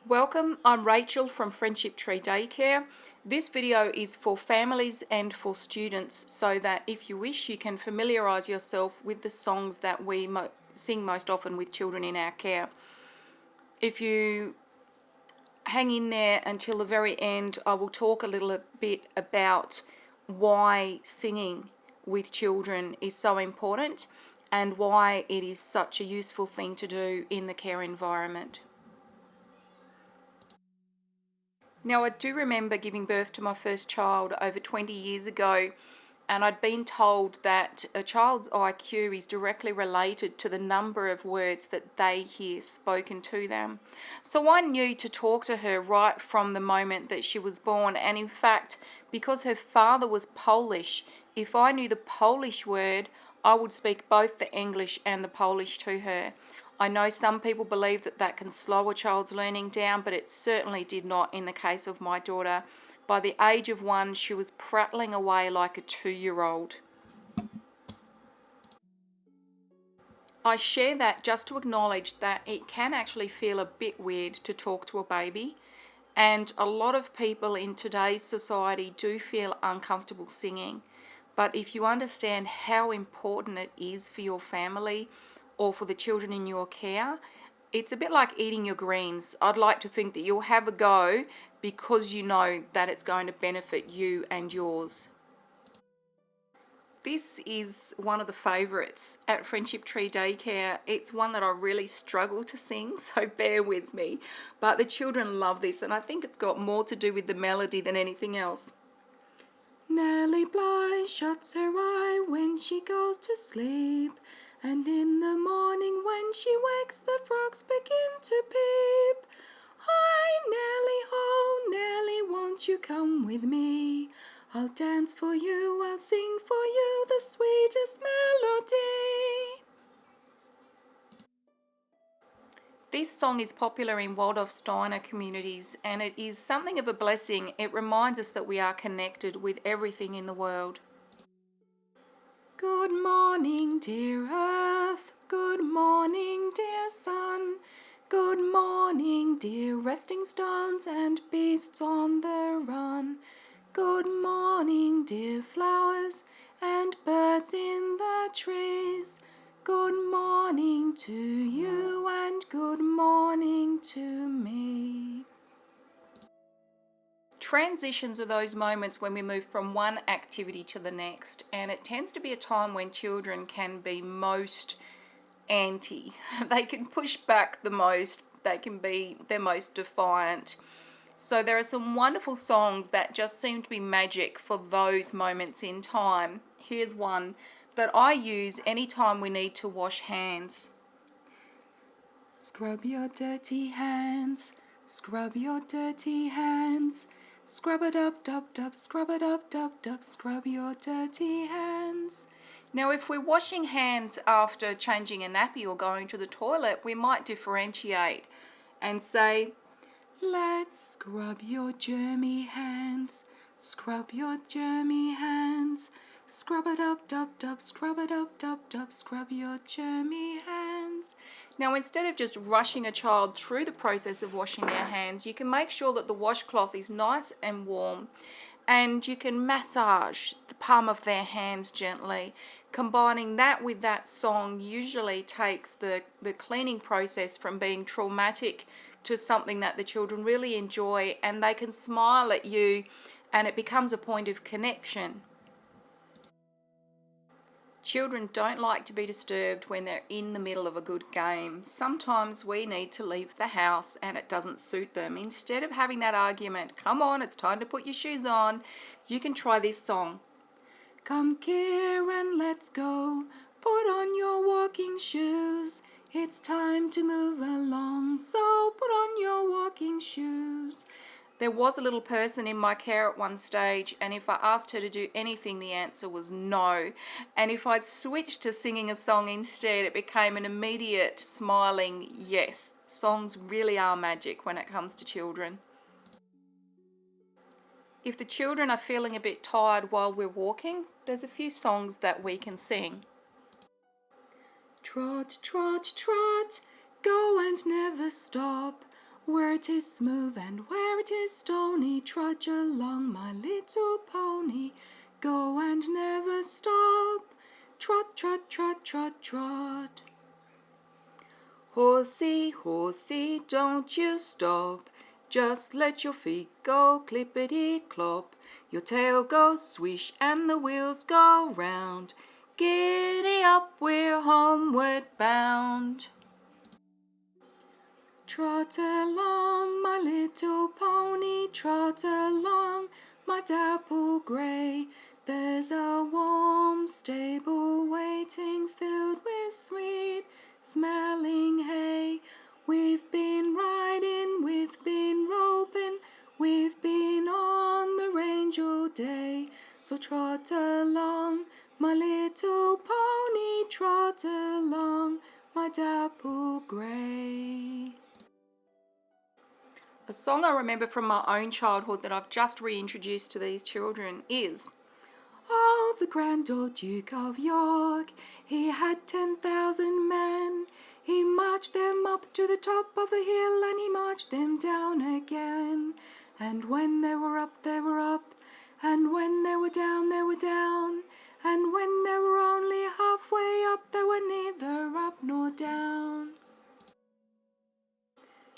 Welcome, I'm Rachel from Friendship Tree Daycare. This video is for families and for students so that if you wish you can familiarise yourself with the songs that we sing most often with children in our care. If you hang in there until the very end, I will talk a little bit about why singing with children is so important and why it is such a useful thing to do in the care environment. Now, I do remember giving birth to my first child over 20 years ago, and I'd been told that a child's IQ is directly related to the number of words that they hear spoken to them. So I knew to talk to her right from the moment that she was born, and in fact, because her father was Polish, if I knew the Polish word, I would speak both the English and the Polish to her. I know some people believe that that can slow a child's learning down, but it certainly did not in the case of my daughter. By the age of 1, she was prattling away like a 2-year-old. I share that just to acknowledge that it can actually feel a bit weird to talk to a baby, and a lot of people in today's society do feel uncomfortable singing. But if you understand how important it is for your family or for the children in your care, it's a bit like eating your greens. I'd like to think that you'll have a go because you know that it's going to benefit you and yours. This is one of the favourites at Friendship Tree Daycare. It's one that I really struggle to sing, so bear with me. But the children love this, and I think it's got more to do with the melody than anything else. Nellie Bly shuts her eye when she goes to sleep, and in the morning when she wakes the frogs begin to peep. Hi Nellie, oh Nellie, won't you come with me? I'll dance for you, I'll sing for you the sweetest melody. This song is popular in Waldorf Steiner communities, and it is something of a blessing. It reminds us that we are connected with everything in the world. Good morning, dear earth. Good morning, dear sun. Good morning, dear resting stones and beasts on the run. Good morning, dear flowers and birds in the trees. Good morning to you and good morning to me. Transitions are those moments when we move from one activity to the next, and it tends to be a time when children can be most anti. They can push back the most, they can be their most defiant. So there are some wonderful songs that just seem to be magic for those moments in time. Here's one that I use anytime we need to wash hands. Scrub your dirty hands, scrub your dirty hands. Scrub it up, dub, dub, scrub it up, dub, dub, scrub your dirty hands. Now, if we're washing hands after changing a nappy or going to the toilet, we might differentiate and say, let's scrub your germy hands, scrub your germy hands. Scrub it up, dub, dub, scrub it up, dub, dub, scrub your germy hands. Now, instead of just rushing a child through the process of washing their hands, you can make sure that the washcloth is nice and warm, and you can massage the palm of their hands gently. Combining that with that song usually takes the cleaning process from being traumatic to something that the children really enjoy, and they can smile at you, and it becomes a point of connection. Children don't like to be disturbed when they're in the middle of a good game. Sometimes we need to leave the house and it doesn't suit them. Instead of having that argument, come on, it's time to put your shoes on, you can try this song. Come here and let's go, put on your walking shoes. It's time to move along, so put on your walking shoes. There was a little person in my care at one stage, and if I asked her to do anything, the answer was no. And if I'd switched to singing a song instead, it became an immediate smiling yes. Songs really are magic when it comes to children. If the children are feeling a bit tired while we're walking, there's a few songs that we can sing. Trot, trot, trot, go and never stop. Where it is smooth and where it is stony, trudge along, my little pony. Go and never stop. Trot, trot, trot, trot, trot. Horsey, horsey, don't you stop. Just let your feet go clippity-clop. Your tail goes swish and the wheels go round. Giddy up, we're homeward bound. Trot along, my little pony, trot along, my dapple grey. There's a warm stable waiting, filled with sweet smelling hay. We've been riding, we've been roping, we've been on the range all day. So trot along, my little pony, trot along, my dapple grey. A song I remember from my own childhood that I've just reintroduced to these children is, "Oh, the grand old Duke of York, he had 10,000 men. He marched them up to the top of the hill and he marched them down again. And when they were up, they were up, and when they were down, they were down. And when they were only halfway up, they were neither up nor down.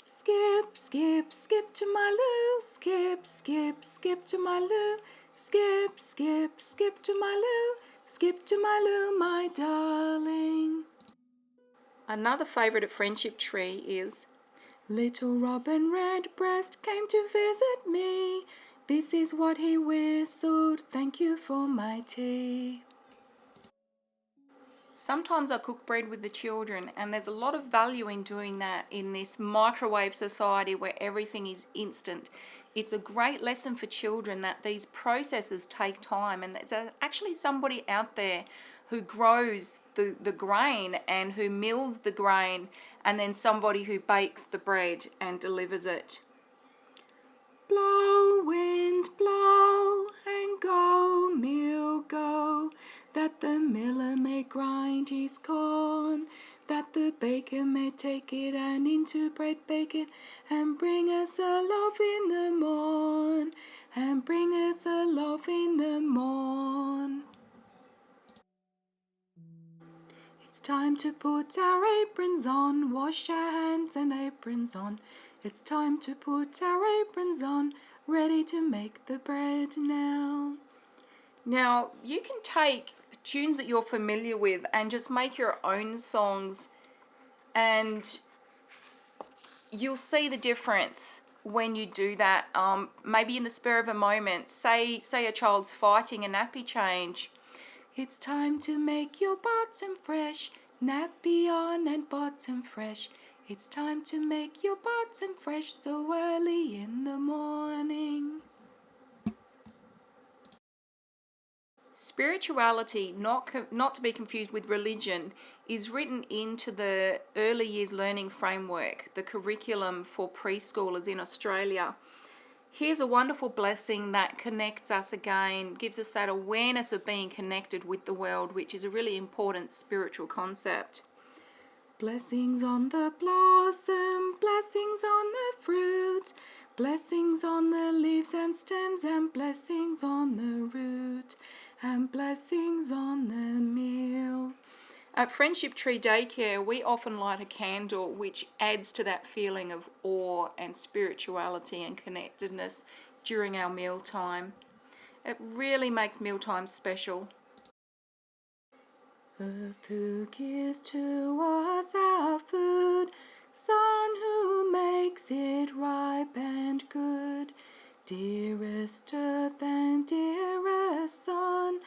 Skip, skip, skip to my loo, skip, skip, skip to my loo, skip, skip, skip to my loo, skip to my loo, my darling." Another favourite at Friendship Tree is, "Little Robin Redbreast came to visit me. This is what he whistled, thank you for my tea." Sometimes I cook bread with the children, and there's a lot of value in doing that in this microwave society where everything is instant. It's a great lesson for children that these processes take time, and there's actually somebody out there who grows the grain and who mills the grain, and then somebody who bakes the bread and delivers it. Blow, wind, blow, and go, mill, go, that the miller may grind his corn, that the baker may take it and into bread bake it, and bring us a loaf in the morn, and bring us a loaf in the morn. It's time to put our aprons on, wash our hands and aprons on. It's time to put our aprons on, ready to make the bread now. Now, you can take tunes that you're familiar with and just make your own songs, and you'll see the difference when you do that. Maybe in the spur of a moment, say a child's fighting a nappy change. It's time to make your bottom fresh, nappy on and bottom fresh. It's time to make your bottom fresh so early in the morning. Spirituality, not to be confused with religion, is written into the early years learning framework, the curriculum for preschoolers in Australia. Here's a wonderful blessing that connects us again, gives us that awareness of being connected with the world, which is a really important spiritual concept. Blessings on the blossom, blessings on the fruit, blessings on the leaves and stems, and blessings on the root, and blessings on the meal. At Friendship Tree Daycare, we often light a candle which adds to that feeling of awe and spirituality and connectedness during our mealtime. It really makes mealtime special. Earth who gives to us our food, Sun who makes it ripe and good, dearest earth and dearest sun,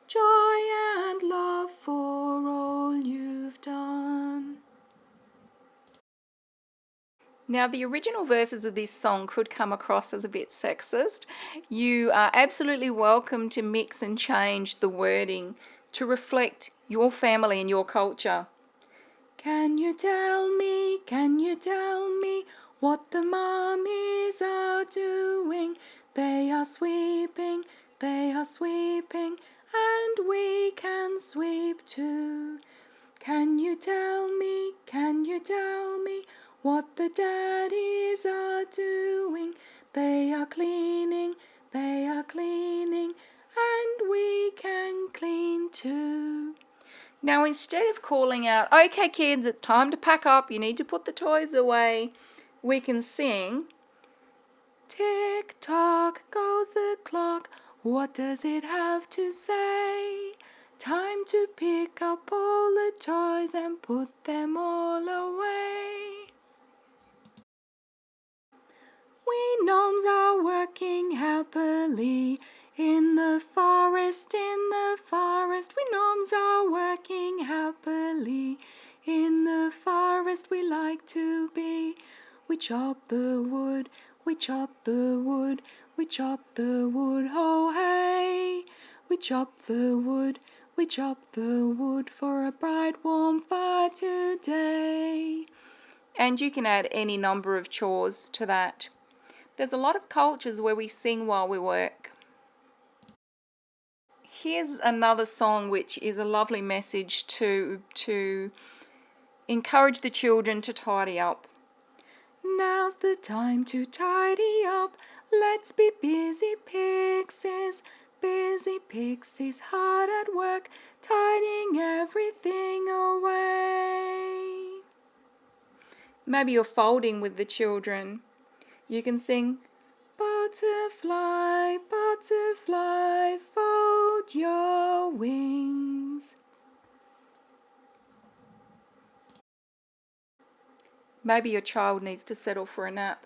joy and love for all you've done. Now, the original verses of this song could come across as a bit sexist. You are absolutely welcome to mix and change the wording to reflect your family and your culture. Can you tell me what the mummies are doing? They are sweeping, and we can sweep too. Can you tell me what the daddies are doing. They are cleaning, and we can clean too. Now instead of calling out, okay kids, it's time to pack up, you need to put the toys away, we can sing, tick tock goes the clock, what does it have to say? Time to pick up all the toys and put them all away. We gnomes are working happily in the forest, we gnomes are working happily in the forest we like to be. We chop the wood, we chop the wood, we chop the wood, ho hey! We chop the wood, we chop the wood for a bright warm fire today. And you can add any number of chores to that. There's a lot of cultures where we sing while we work. Here's another song which is a lovely message to encourage the children to tidy up. Now's the time to tidy up. Let's be busy pixies hard at work, tidying everything away. Maybe you're folding with the children. You can sing, butterfly, butterfly, fold your wings. Maybe your child needs to settle for a nap.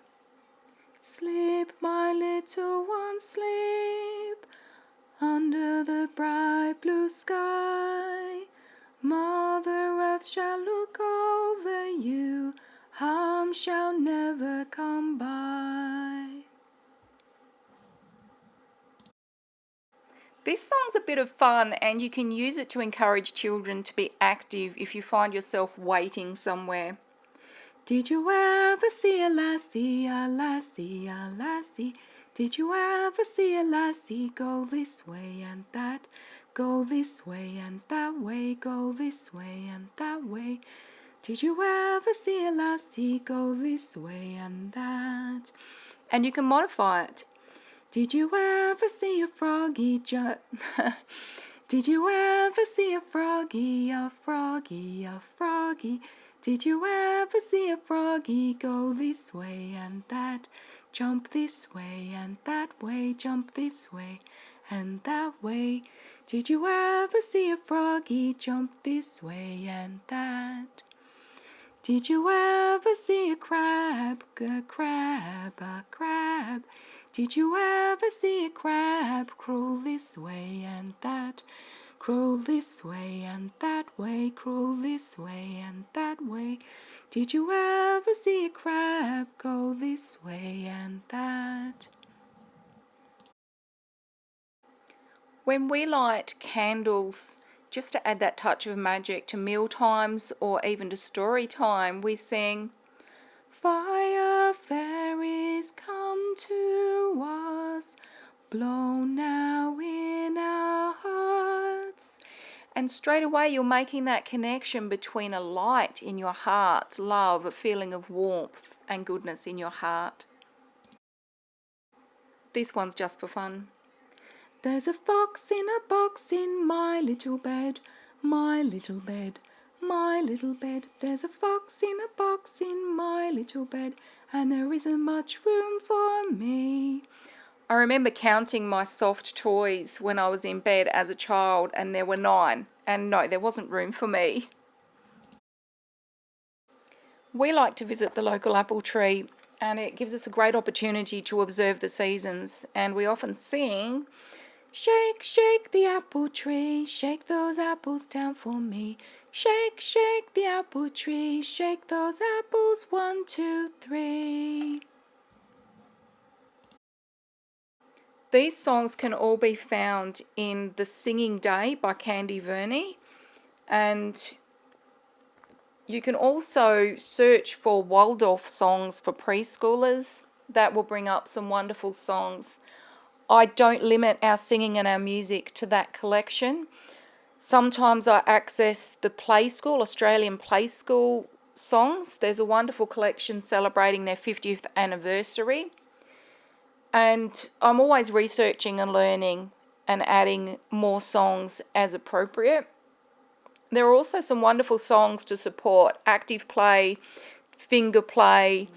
Sleep, my little one, sleep, under the bright blue sky. Mother Earth shall look over you, harm shall never come by. This song's a bit of fun and you can use it to encourage children to be active if you find yourself waiting somewhere. Did you ever see a lassie, a lassie, a lassie? Did you ever see a lassie go this way and that? Go this way and that way, go this way and that way. Did you ever see a lassie go this way and that? And you can modify it. Did you ever see a froggy Did you ever see a froggy, a froggy, a froggy? Did you ever see a froggy go this way and that? Jump this way and that way, jump this way and that way. Did you ever see a froggy jump this way and that? Did you ever see a crab, a crab, a crab? Did you ever see a crab crawl this way and that? Crawl this way and that way, crawl this way and that way. Did you ever see a crab go this way and that? When we light candles, just to add that touch of magic to meal times or even to story time, we sing, fire fairies come to us, blow now in our hearts. And straight away you're making that connection between a light in your heart, love, a feeling of warmth and goodness in your heart. This one's just for fun. There's a fox in a box in my little bed, my little bed, my little bed. There's a fox in a box in my little bed, and there isn't much room for me. I remember counting my soft toys when I was in bed as a child, and there were 9, and no, there wasn't room for me. We like to visit the local apple tree, and it gives us a great opportunity to observe the seasons, and we often sing, shake, shake the apple tree, shake those apples down for me. Shake, shake the apple tree, shake those apples, 1, 2, 3. These songs can all be found in The Singing Day by Candy Verney, and you can also search for Waldorf songs for preschoolers. That will bring up some wonderful songs. I don't limit our singing and our music to that collection. Sometimes I access the Play School, Australian Play School songs. There's a wonderful collection celebrating their 50th anniversary. And I'm always researching and learning and adding more songs as appropriate. There are also some wonderful songs to support active play, finger play,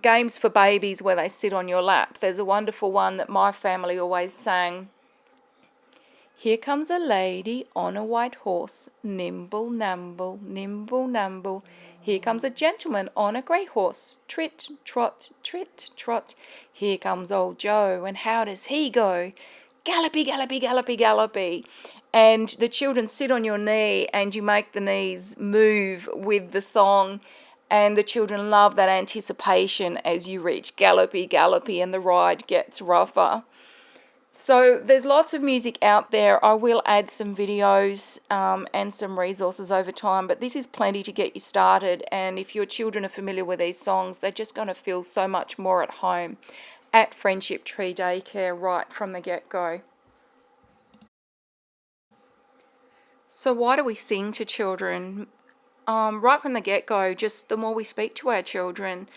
games for babies where they sit on your lap. There's a wonderful one that my family always sang. Here comes a lady on a white horse, nimble, namble, nimble, namble. Here comes a gentleman on a grey horse, trit, trot, trit, trot. Here comes old Joe, and how does he go? Gallopy, gallopy, gallopy, gallopy. And the children sit on your knee and you make the knees move with the song, and the children love that anticipation as you reach gallopy, gallopy, and the ride gets rougher. So there's lots of music out there. I will add some videos and some resources over time, but this is plenty to get you started. And if your children are familiar with these songs, they're just going to feel so much more at home at Friendship Tree Daycare right from the get-go. So why do we sing to children? Right from the get-go, just the more we speak to our children,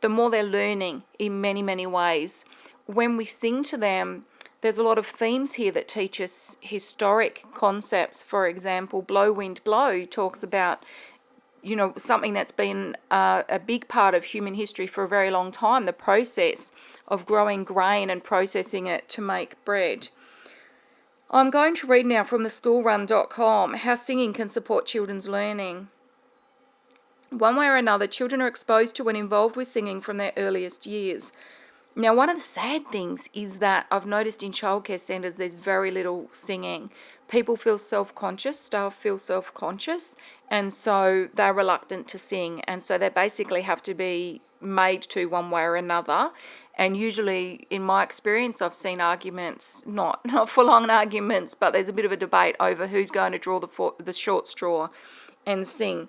the more they're learning in many, many ways. When we sing to them, there's a lot of themes here that teach us historic concepts. For example, Blow, Wind, Blow talks about, something that's been a big part of human history for a very long time, the process of growing grain and processing it to make bread. I'm going to read now from theschoolrun.com how singing can support children's learning. One way or another, children are exposed to and involved with singing from their earliest years. Now, one of the sad things is that I've noticed in childcare centres there's very little singing. People feel self-conscious, staff feel self-conscious, and so they're reluctant to sing. And so they basically have to be made to one way or another. And usually, in my experience, I've seen arguments, not full-on arguments, but there's a bit of a debate over who's going to draw the short straw and sing.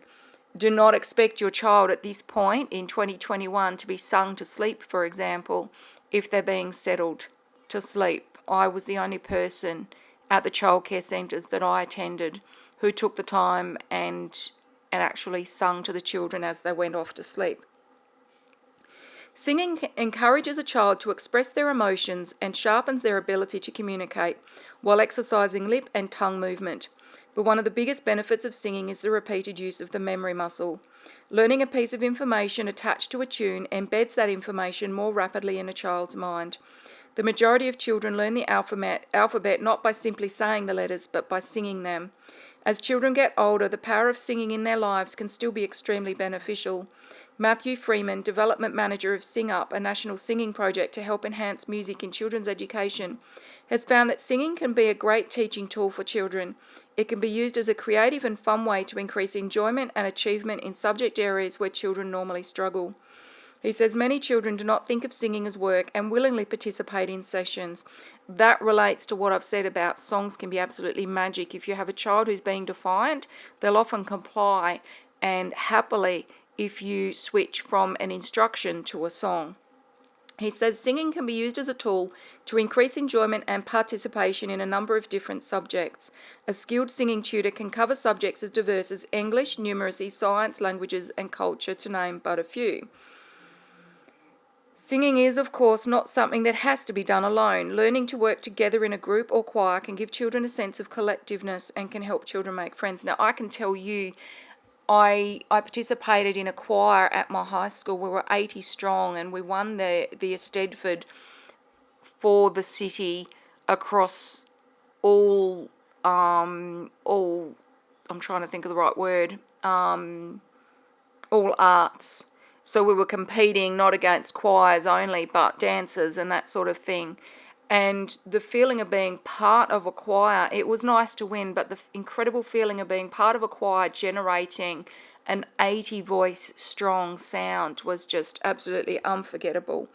Do not expect your child at this point in 2021 to be sung to sleep, for example, if they're being settled to sleep. I was the only person at the childcare centres that I attended who took the time and actually sung to the children as they went off to sleep. Singing encourages a child to express their emotions and sharpens their ability to communicate while exercising lip and tongue movement. But one of the biggest benefits of singing is the repeated use of the memory muscle. Learning a piece of information attached to a tune embeds that information more rapidly in a child's mind. The majority of children learn the alphabet not by simply saying the letters, but by singing them. As children get older, the power of singing in their lives can still be extremely beneficial. Matthew Freeman, Development Manager of Sing Up, a national singing project to help enhance music in children's education, has found that singing can be a great teaching tool for children. It can be used as a creative and fun way to increase enjoyment and achievement in subject areas where children normally struggle. He says many children do not think of singing as work and willingly participate in sessions. That relates to what I've said about songs can be absolutely magic. If you have a child who's being defiant, they'll often comply and happily if you switch from an instruction to a song. He says singing can be used as a tool to increase enjoyment and participation in a number of different subjects. A skilled singing tutor can cover subjects as diverse as English, numeracy, science, languages, and culture, to name but a few. Singing is, of course, not something that has to be done alone. Learning to work together in a group or choir can give children a sense of collectiveness and can help children make friends. Now, I can tell you, I participated in a choir at my high school. We were 80 strong, and we won the Eisteddfod for the city across all I'm trying to think of the right word, all arts. So we were competing not against choirs only, but dancers and that sort of thing. And the feeling of being part of a choir, it was nice to win, but the incredible feeling of being part of a choir generating an 80 voice strong sound was just absolutely unforgettable.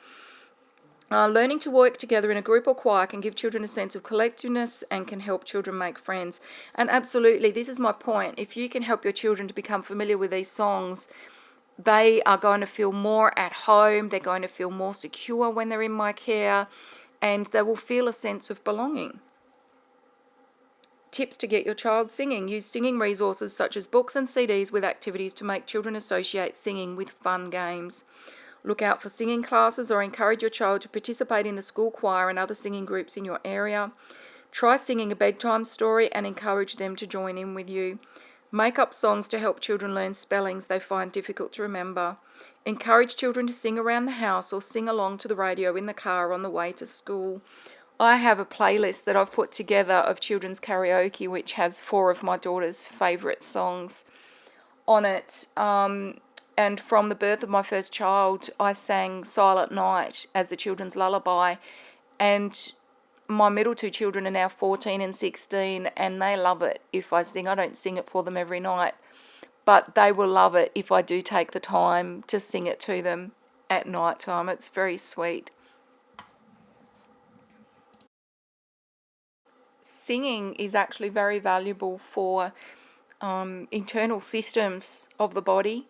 Learning to work together in a group or choir can give children a sense of collectiveness and can help children make friends. And absolutely, this is my point. If you can help your children to become familiar with these songs, they are going to feel more at home, they're going to feel more secure when they're in my care, and they will feel a sense of belonging. Tips to get your child singing. Use singing resources such as books and CDs with activities to make children associate singing with fun games. Look out for singing classes or encourage your child to participate in the school choir and other singing groups in your area. Try singing a bedtime story and encourage them to join in with you. Make up songs to help children learn spellings they find difficult to remember. Encourage children to sing around the house or sing along to the radio in the car on the way to school. I have a playlist that I've put together of children's karaoke, which has 4 of my daughter's favourite songs on it. And from the birth of my first child, I sang Silent Night as the children's lullaby. And my middle 2 children are now 14 and 16, and they love it if I sing. I don't sing it for them every night, but they will love it if I do take the time to sing it to them at night time. It's very sweet. Singing is actually very valuable for internal systems of the body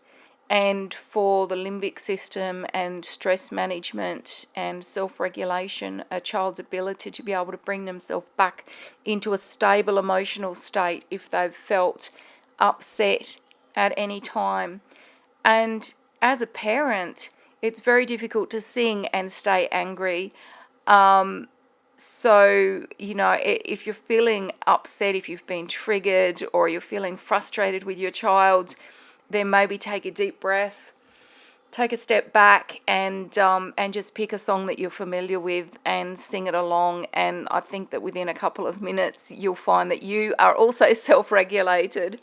and for the limbic system and stress management and self-regulation, a child's ability to be able to bring themselves back into a stable emotional state if they've felt upset at any time. And as a parent, it's very difficult to sing and stay angry. So, if you're feeling upset, if you've been triggered or you're feeling frustrated with your child, then maybe take a deep breath, take a step back and just pick a song that you're familiar with and sing it along. And I think that within a couple of minutes, you'll find that you are also self-regulated.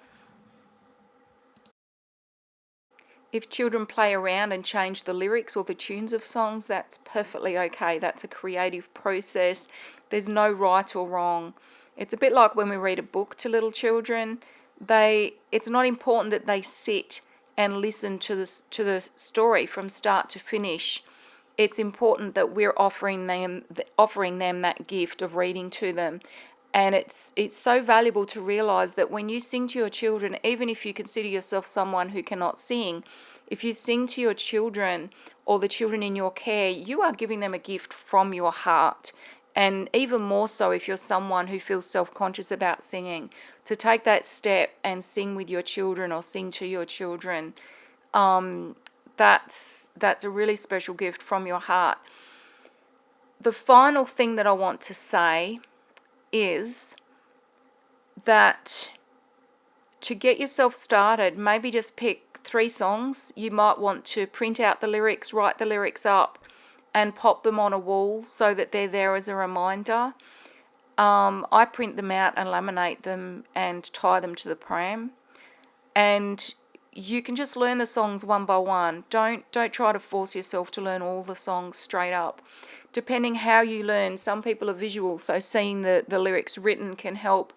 If children play around and change the lyrics or the tunes of songs, that's perfectly okay. That's a creative process. There's no right or wrong. It's a bit like when we read a book to little children. It's not important that they sit and listen to the story from start to finish. It's important that we're offering them that gift of reading to them. And it's so valuable to realize that when you sing to your children, even if you consider yourself someone who cannot sing, if you sing to your children or the children in your care, you are giving them a gift from your heart. And even more so if you're someone who feels self-conscious about singing, to take that step and sing with your children or sing to your children, that's a really special gift from your heart. The final thing that I want to say is that to get yourself started, maybe just pick 3 songs. You might want to print out the lyrics, write the lyrics up, and pop them on a wall so that they're there as a reminder. I print them out and laminate them and tie them to the pram. And you can just learn the songs one by one. Don't try to force yourself to learn all the songs straight up. Depending how you learn, some people are visual, so seeing the lyrics written can help.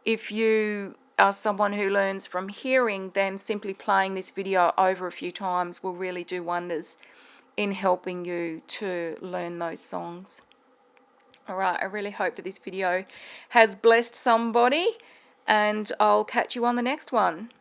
If you are someone who learns from hearing, then simply playing this video over a few times will really do wonders in helping you to learn those songs. All right, I really hope that this video has blessed somebody, and I'll catch you on the next one.